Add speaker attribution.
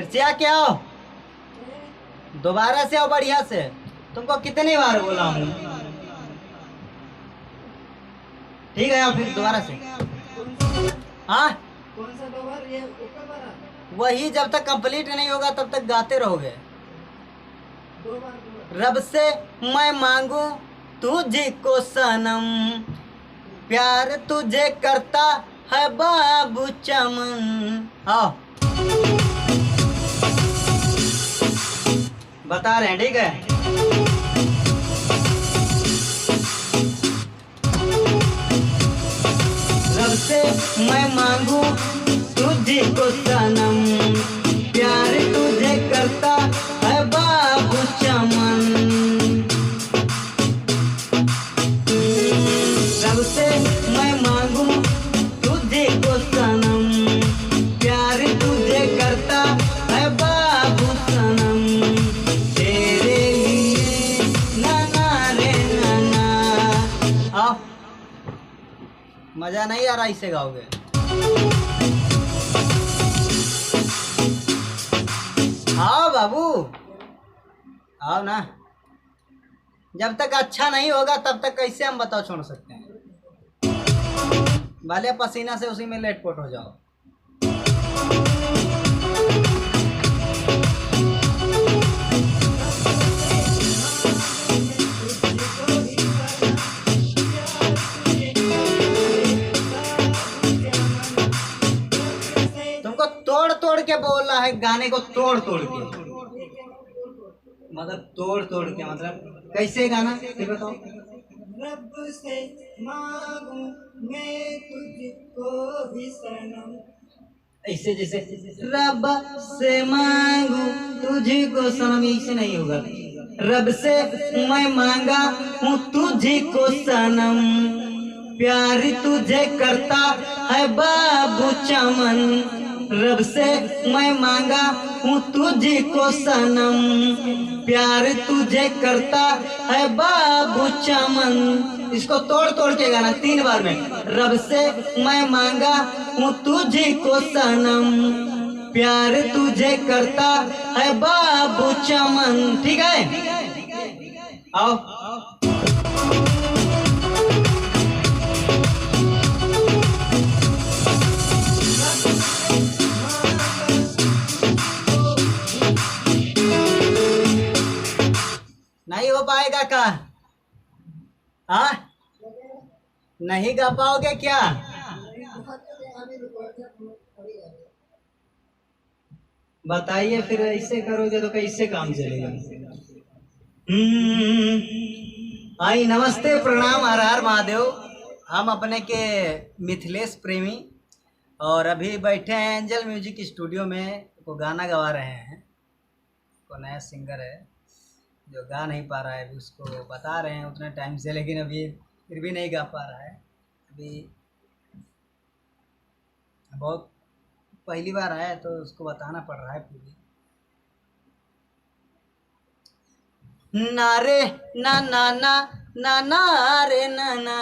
Speaker 1: फिर से आके आओ, दोबारा से आओ बढ़िया से। तुमको कितनी बार बोला हूँ? ठीक है, आओ फिर दोबारा से। हाँ,
Speaker 2: कौन सा दोबारा? ये ऊपर वाला
Speaker 1: वही जब तक कंप्लीट नहीं होगा तब तक गाते रहोगे।
Speaker 2: दो बार।
Speaker 1: रब से मैं मांगू तुझको सनम, प्यार तुझे करता है बाबू चमन। आओ, बता रहे हैं, ठीक है। रब से मैं मांगू तुझको सनम, प्यार तुझे करता है बाबू चमन। रब से मैं मांगू तुझको सनम, प्यार तुझे करता है बाबू सनम। तेरे लिए नाना रे नाना। आओ, मजा नहीं आ रहा इसे गाओगे? आओ बाबू, आओ ना। जब तक अच्छा नहीं होगा तब तक कैसे हम बताओ छोड़ सकते हैं? भले पसीना से उसी में लेटपोट हो जाओ। तुमको तोड़ तोड़ के बोल रहा है, गाने को तोड़ तोड़ के। मतलब तोड़ तोड़ के मतलब कैसे गाना ये बताओ?
Speaker 2: रब से मांगू मैं तुझको भी सनम।
Speaker 1: ऐसे जैसे रब से मांगू तुझको सनम, ऐसे नहीं होगा। रब से मैं मांगा हूँ तुझको सनम, प्यार तुझे करता है बाबू चमन। रब से मैं मांगा हूँ तुझको सनम, प्यार तुझे करता है बाबू चमन। इसको तोड़ तोड़ के गाना 3 बार में। रब से मैं मांगा हूँ तुझको सनम, प्यार तुझे करता है बाबू चमन। ठीक है, आओ। नहीं हो पाएगा का? हाँ, नहीं गा पाओगे क्या? बताइए, फिर ऐसे करोगे तो कैसे काम चलेगा? आई, नमस्ते, प्रणाम, हर हर महादेव। हम अपने के मिथिलेश प्रेमी और अभी बैठे हैं एंजल म्यूजिक स्टूडियो में। को गाना गवा रहे हैं। को नया सिंगर है जो गा नहीं पा रहा है, अभी उसको बता रहे हैं उतने टाइम से, लेकिन अभी फिर भी नहीं गा पा रहा है। अभी बहुत पहली बार आया है तो उसको बताना पड़ रहा है फिर भी। ना रे ना ना ना ना ना रे ना ना,